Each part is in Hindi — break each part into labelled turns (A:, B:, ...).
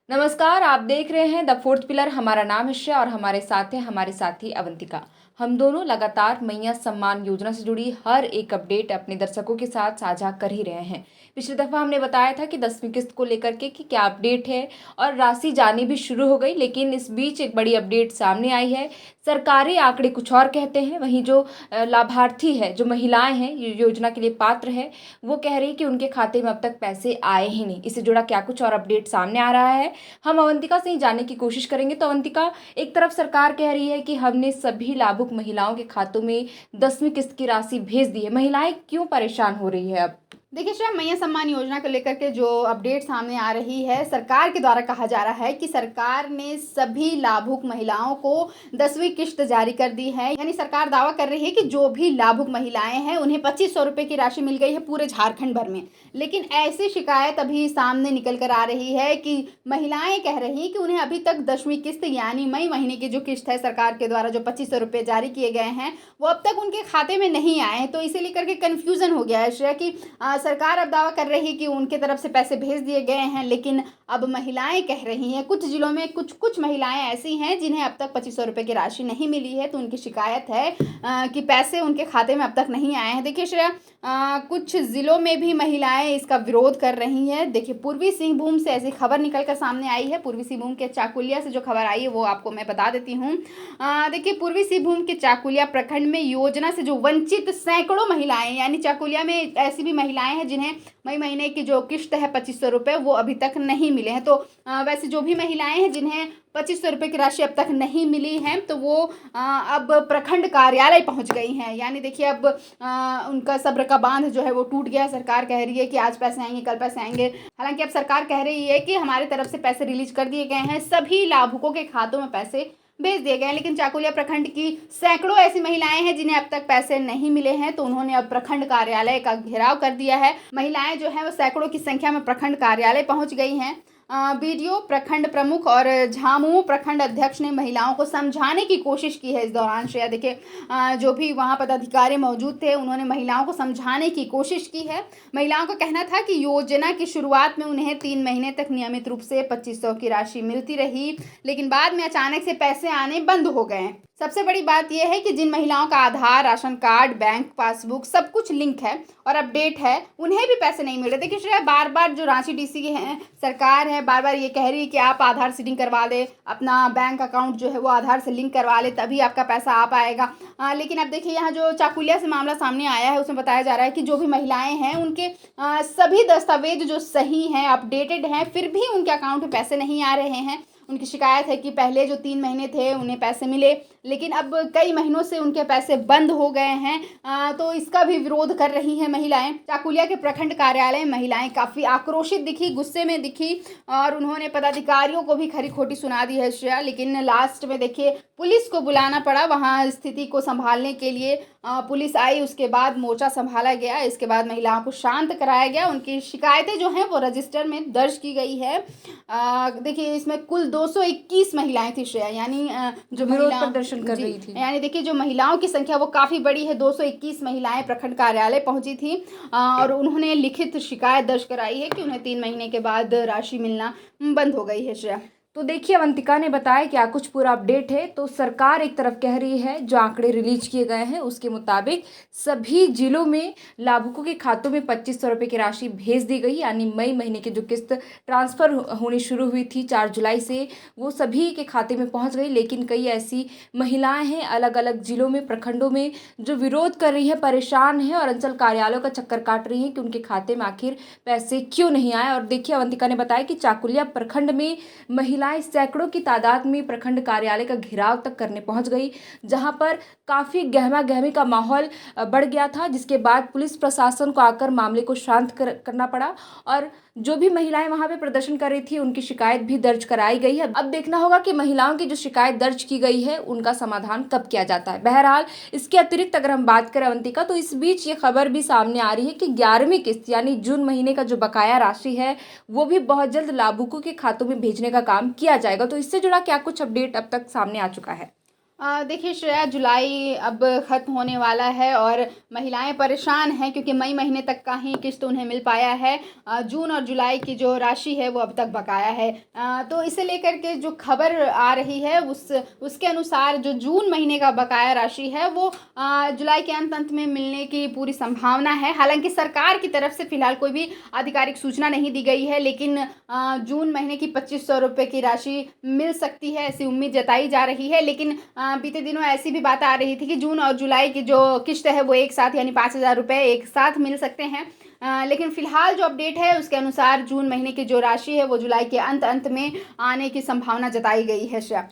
A: नमस्कार, आप देख रहे हैं द फोर्थ पिलर। हमारा नाम है श्रेया और हमारे साथ है हमारे साथी अवंतिका। हम दोनों लगातार मैया सम्मान योजना से जुड़ी हर एक अपडेट अपने दर्शकों के साथ साझा कर ही रहे हैं। पिछली दफा हमने बताया था कि 10वीं किस्त को लेकर के कि क्या अपडेट है और राशि जानी भी शुरू हो गई, लेकिन इस बीच एक बड़ी अपडेट सामने आई है। सरकारी आंकड़े कुछ और कहते हैं, वहीं जो लाभार्थी है, जो महिलाएं हैं योजना के लिए पात्र है, वो कह रही है कि उनके खाते में अब तक पैसे आए ही नहीं। इससे जुड़ा क्या कुछ और अपडेट सामने आ रहा है, हम अवंतिका से ही जानने की कोशिश करेंगे। तो अवंतिका, एक तरफ सरकार कह रही है कि हमने सभी लाभुक महिलाओं के खातों में 10वीं किस्त की राशि भेज दी है, महिलाएं क्यों परेशान हो रही है अब?
B: देखिए श्रेया, मैया सम्मान योजना को लेकर के जो अपडेट सामने आ रही है, सरकार के द्वारा कहा जा रहा है कि सरकार ने सभी लाभुक महिलाओं को 10वीं किस्त जारी कर दी है। यानी सरकार दावा कर रही है कि जो भी लाभुक महिलाएं हैं उन्हें 2500 रुपये की राशि मिल गई है पूरे झारखंड भर में। लेकिन ऐसी शिकायत अभी सामने निकल कर आ रही है कि महिलाएं कह रही हैं कि उन्हें अभी तक 10वीं किस्त यानी मई महीने की जो किस्त है सरकार के द्वारा जो 2500 रुपये जारी किए गए हैं वो अब तक उनके खाते में नहीं आए हैं। तो इसे लेकर के कन्फ्यूज़न हो गया है श्रेया कि सरकार अब दावा कर रही है कि उनके तरफ से पैसे भेज दिए गए हैं, लेकिन अब महिलाएं कह रही हैं, कुछ जिलों में कुछ महिलाएं ऐसी हैं जिन्हें अब तक 2500 रुपये की राशि नहीं मिली है। तो उनकी शिकायत है कि पैसे उनके खाते में अब तक नहीं आए हैं। देखिए श्रेया, कुछ ज़िलों में भी महिलाएं इसका विरोध कर रही हैं। देखिए, पूर्वी सिंहभूम से ऐसी खबर निकल कर सामने आई है। पूर्वी सिंहभूम के चाकुलिया से जो खबर आई है वो आपको मैं बता देती हूँ। देखिए, पूर्वी सिंहभूम के चाकुलिया प्रखंड में योजना से जो वंचित सैकड़ों महिलाएं, यानी चाकुलिया में ऐसी भी महिलाएं हैं जिन्हें मई महीने की जो किस्त है 2500 रुपये वो अभी तक नहीं मिले हैं। तो वैसे जो भी महिलाएं हैं जिन्हें 2500 रुपये की राशि अब तक नहीं मिली है तो वो अब प्रखंड कार्यालय पहुंच गई हैं। यानी देखिए, अब उनका सब्र का बांध जो है वो टूट गया। सरकार कह रही है कि आज पैसे आएंगे, कल पैसे आएंगे। हालांकि अब सरकार कह रही है कि हमारे तरफ से पैसे रिलीज कर दिए गए हैं, सभी लाभुकों के खातों में पैसे भेज दिए गए हैं। लेकिन चाकुलिया प्रखंड की सैकड़ों ऐसी महिलाएं हैं जिन्हें अब तक पैसे नहीं मिले हैं, तो उन्होंने अब प्रखंड कार्यालय का घेराव कर दिया है। महिलाएं जो है वो सैकड़ों की संख्या में प्रखंड कार्यालय पहुंच गई हैं। बीडीओ, प्रखंड प्रमुख और झामुमो प्रखंड अध्यक्ष ने महिलाओं को समझाने की कोशिश की है इस दौरान। श्रेया, देखिए, जो भी वहाँ पदाधिकारी मौजूद थे उन्होंने महिलाओं को समझाने की कोशिश की है। महिलाओं का कहना था कि योजना की शुरुआत में उन्हें 3 महीने तक नियमित रूप से 2500 की राशि मिलती रही, लेकिन बाद में अचानक से पैसे आने बंद हो गए। सबसे बड़ी बात यह है कि जिन महिलाओं का आधार, राशन कार्ड, बैंक पासबुक सब कुछ लिंक है और अपडेट है, उन्हें भी पैसे नहीं मिल रहे। देखिए श्रेया, बार बार जो रांची डीसी की है सरकार है, बार बार ये कह रही है कि आप आधार सीडिंग करवा दें, अपना बैंक अकाउंट जो है वो आधार से लिंक करवा ले, तभी आपका पैसा आ पाएगा। लेकिन अब देखिए, यहाँ जो चाकुलिया से मामला सामने आया है उसमें बताया जा रहा है कि जो भी महिलाएं हैं उनके सभी दस्तावेज जो सही हैं, अपडेटेड हैं, फिर भी उनके अकाउंट में पैसे नहीं आ रहे हैं। उनकी शिकायत है कि पहले जो 3 महीने थे उन्हें पैसे मिले, लेकिन अब कई महीनों से उनके पैसे बंद हो गए हैं। तो इसका भी विरोध कर रही हैं महिलाएं। चाकुलिया के प्रखंड कार्यालय में महिलाएं काफ़ी आक्रोशित दिखी, गुस्से में दिखी और उन्होंने पदाधिकारियों को भी खरी खोटी सुना दी है श्रेया। लेकिन लास्ट में देखिए, पुलिस को बुलाना पड़ा वहाँ स्थिति को संभालने के लिए। पुलिस आई, उसके बाद मोर्चा संभाला गया, इसके बाद महिलाओं को शांत कराया गया। उनकी शिकायतें जो हैं वो रजिस्टर में दर्ज की गई है। देखिए, इसमें कुल 221 महिलाएं थी श्रेया, यानी जो
A: विरोध
B: महिला
A: प्रदर्शन कर रही थी।
B: यानी देखिए, जो महिलाओं की संख्या वो काफ़ी बड़ी है। 221 महिलाएं प्रखंड कार्यालय पहुंची थी और उन्होंने लिखित शिकायत दर्ज कराई है कि उन्हें 3 महीने के बाद राशि मिलना बंद हो गई है श्रेया।
A: तो देखिए, अवंतिका ने बताया क्या कुछ पूरा अपडेट है। तो सरकार एक तरफ कह रही है, जो आंकड़े रिलीज किए गए हैं उसके मुताबिक सभी जिलों में लाभुकों के खातों में 2500 रुपये की राशि भेज दी गई। यानी मई महीने की जो किस्त ट्रांसफ़र होनी शुरू हुई थी 4 जुलाई से, वो सभी के खाते में पहुंच गई। लेकिन कई ऐसी महिलाएं हैं अलग अलग जिलों में, प्रखंडों में, जो विरोध कर रही है, परेशान है और अंचल कार्यालयों का चक्कर काट रही हैं कि उनके खाते में आखिर पैसे क्यों नहीं आए। और देखिए, अवंतिका ने बताया कि चाकुलिया प्रखंड में महिलाएं सैकड़ों की तादाद में प्रखंड कार्यालय का घेराव तक करने पहुंच गई, जहां पर काफ़ी गहमा गहमी का माहौल बढ़ गया था, जिसके बाद पुलिस प्रशासन को आकर मामले को शांत करना पड़ा। और जो भी महिलाएं वहां पे प्रदर्शन कर रही थी उनकी शिकायत भी दर्ज कराई गई है। अब देखना होगा कि महिलाओं की जो शिकायत दर्ज की गई है उनका समाधान कब किया जाता है। बहरहाल, इसके अतिरिक्त अगर हम बात करें अवंतिका, तो इस बीच ये खबर भी सामने आ रही है कि 11वीं किस्त यानी जून महीने का जो बकाया राशि है वो भी बहुत जल्द लाभुकों के खातों में भेजने का काम किया जाएगा। तो इससे जुड़ा क्या कुछ अपडेट अब तक सामने आ चुका है?
B: देखिए श्रेया, जुलाई अब ख़त्म होने वाला है और महिलाएं परेशान हैं क्योंकि मई महीने तक का ही किस्त उन्हें मिल पाया है। जून और जुलाई की जो राशि है वो अब तक बकाया है। तो इसे लेकर के जो खबर आ रही है उसके अनुसार जो जून महीने का बकाया राशि है वो जुलाई के अंत में मिलने की पूरी संभावना है। हालांकि सरकार की तरफ से फ़िलहाल कोई भी आधिकारिक सूचना नहीं दी गई है, लेकिन जून महीने की 2500 रुपये की राशि मिल सकती है, ऐसी उम्मीद जताई जा रही है। लेकिन बीते दिनों ऐसी भी बात आ रही थी कि जून और जुलाई की जो किस्त है वो एक साथ यानी 5,000 रुपये एक साथ मिल सकते हैं। लेकिन फ़िलहाल जो अपडेट है उसके अनुसार जून महीने की जो राशि है वो जुलाई के अंत में आने की संभावना जताई गई है। श्रेया,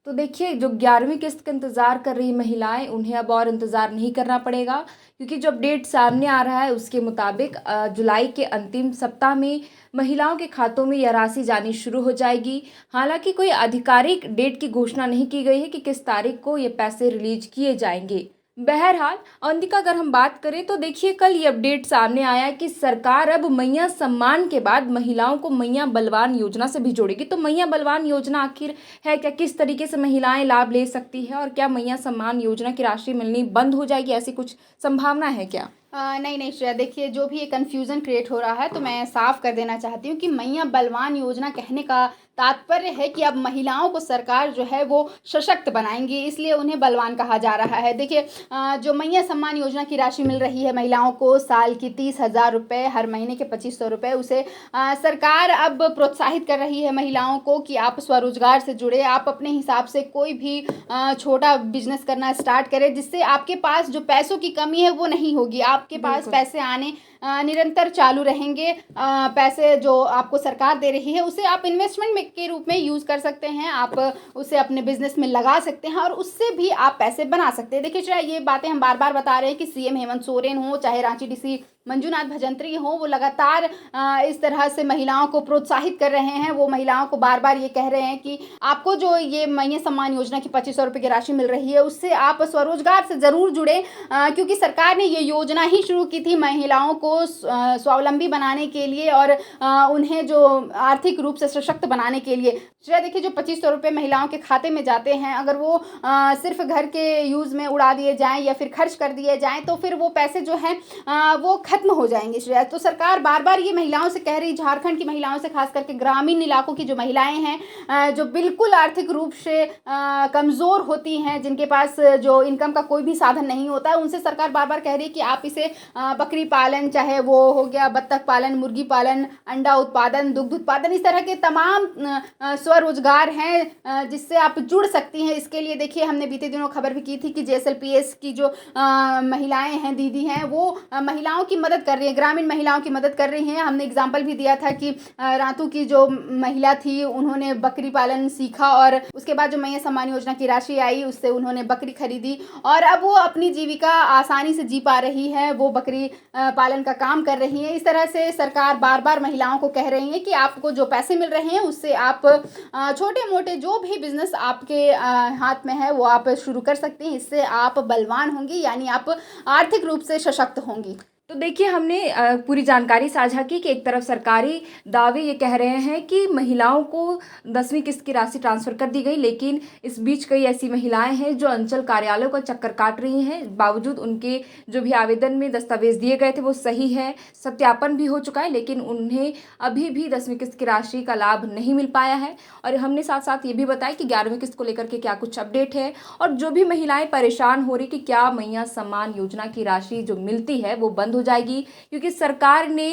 A: तो देखिए, जो 11वीं किस्त का इंतज़ार कर रही महिलाएं, उन्हें अब और इंतज़ार नहीं करना पड़ेगा, क्योंकि जो अपडेट सामने आ रहा है उसके मुताबिक जुलाई के अंतिम सप्ताह में महिलाओं के खातों में यह राशि जानी शुरू हो जाएगी। हालांकि कोई आधिकारिक डेट की घोषणा नहीं की गई है कि किस तारीख को ये पैसे रिलीज किए जाएंगे। बहरहाल अवंतिका, अगर हम बात करें तो देखिए, कल ये अपडेट सामने आया कि सरकार अब मैया सम्मान के बाद महिलाओं को मैया बलवान योजना से भी जोड़ेगी। तो मैया बलवान योजना आखिर है क्या, किस तरीके से महिलाएं लाभ ले सकती है, और क्या मैया सम्मान योजना की राशि मिलनी बंद हो जाएगी, ऐसी कुछ संभावना है क्या?
B: नहीं श्रेया, देखिए जो भी ये कन्फ्यूज़न क्रिएट हो रहा है तो मैं साफ कर देना चाहती हूँ कि मैया बलवान योजना कहने का तात्पर्य है कि अब महिलाओं को सरकार जो है वो सशक्त बनाएंगी, इसलिए उन्हें बलवान कहा जा रहा है। देखिए, जो मैया सम्मान योजना की राशि मिल रही है महिलाओं को साल की 30,000 रुपये, हर महीने के 2500 रुपये, उसे सरकार अब प्रोत्साहित कर रही है महिलाओं को कि आप स्वरोजगार से जुड़े, आप अपने हिसाब से कोई भी छोटा बिजनेस करना स्टार्ट करें, जिससे आपके पास जो पैसों की कमी है वो नहीं होगी, आपके पास पैसे आने निरंतर चालू रहेंगे। पैसे जो आपको सरकार दे रही है उसे आप इन्वेस्टमेंट में के रूप में यूज़ कर सकते हैं, आप उसे अपने बिजनेस में लगा सकते हैं और उससे भी आप पैसे बना सकते हैं। देखिए चाहे ये बातें हम बार बार बता रहे हैं कि सीएम हेमंत सोरेन हो, चाहे रांची डीसी मंजूनाथ भजंत्री हो, वो लगातार इस तरह से महिलाओं को प्रोत्साहित कर रहे हैं। वो महिलाओं को बार बार ये कह रहे हैं कि आपको जो ये मैया सम्मान योजना की 2500 रुपये की राशि मिल रही है उससे आप स्वरोजगार से ज़रूर जुड़े, क्योंकि सरकार ने ये योजना ही शुरू की थी महिलाओं को स्वावलंबी बनाने के लिए और उन्हें जो आर्थिक रूप से सशक्त बनाने के लिए। श्रेया, देखिए जो 2500 रुपये महिलाओं के खाते में जाते हैं, अगर वो सिर्फ घर के यूज़ में उड़ा दिए जाएँ या फिर खर्च कर दिए जाएँ तो फिर वो पैसे जो हैं वो खत्म हो जाएंगे। श्रेया, तो सरकार बार बार ये महिलाओं से कह रही, झारखंड की महिलाओं से, खास करके ग्रामीण इलाकों की जो महिलाएं हैं जो बिल्कुल आर्थिक रूप से कमज़ोर होती हैं, जिनके पास जो इनकम का कोई भी साधन नहीं होता है, उनसे सरकार बार बार कह रही है कि आप इसे बकरी पालन, चाहे वो हो गया बत्तख पालन, मुर्गी पालन, अंडा उत्पादन, दुग्ध उत्पादन, इस तरह के तमाम स्वरोजगार हैं जिससे आप जुड़ सकती हैं। इसके लिए देखिए हमने बीते दिनों खबर भी की थी कि JSLPS की जो महिलाएं हैं, दीदी हैं, वो महिलाओं की मदद कर रही है, ग्रामीण महिलाओं की मदद कर रही हैं। हमने एग्जाम्पल भी दिया था कि रातू की जो महिला थी उन्होंने बकरी पालन सीखा और उसके बाद जो मैया सम्मान योजना की राशि आई उससे उन्होंने बकरी खरीदी और अब वो अपनी जीविका आसानी से जी पा रही है, वो बकरी पालन का काम कर रही है। इस तरह से सरकार बार बार महिलाओं को कह रही है कि आपको जो पैसे मिल रहे हैं उससे आप छोटे मोटे जो भी बिजनेस आपके हाथ में है वो आप शुरू कर सकते हैं, इससे आप बलवान होंगी, यानी आप आर्थिक रूप से सशक्त होंगी।
A: तो देखिए, हमने पूरी जानकारी साझा की कि एक तरफ सरकारी दावे ये कह रहे हैं कि महिलाओं को 10वीं किस्त की राशि ट्रांसफ़र कर दी गई, लेकिन इस बीच कई ऐसी महिलाएं हैं जो अंचल कार्यालयों का चक्कर काट रही हैं। बावजूद उनके जो भी आवेदन में दस्तावेज दिए गए थे वो सही है, सत्यापन भी हो चुका है, लेकिन उन्हें अभी भी 10वीं किस्त की राशि का लाभ नहीं मिल पाया है। और हमने साथ साथ ये भी बताया कि 11वीं किस्त को लेकर के क्या कुछ अपडेट है, और जो भी महिलाएं परेशान हो रही कि क्या मैया सम्मान योजना की राशि जो मिलती है वो बंद हो जाएगी, क्योंकि सरकार ने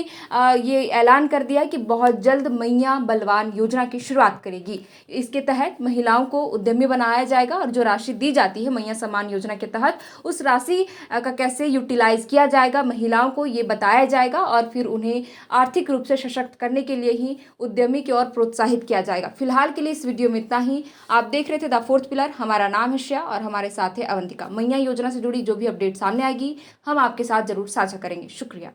A: ये ऐलान कर दिया कि बहुत जल्द मैया बलवान योजना की शुरुआत करेगी। इसके तहत महिलाओं को उद्यमी बनाया जाएगा और जो राशि दी जाती है मैया सम्मान योजना के तहत उस राशि का कैसे यूटिलाइज किया जाएगा महिलाओं को ये बताया जाएगा और फिर उन्हें आर्थिक रूप से सशक्त करने के लिए ही उद्यमी की ओर प्रोत्साहित किया जाएगा। फिलहाल के लिए इस वीडियो में इतना ही। आप देख रहे थे द फोर्थ पिलर। हमारा नाम है श्रेया और हमारे साथ है अवंतिका। मैया योजना से जुड़ी जो भी अपडेट सामने आएगी हम आपके साथ जरूर साझा करेंगे। शुक्रिया।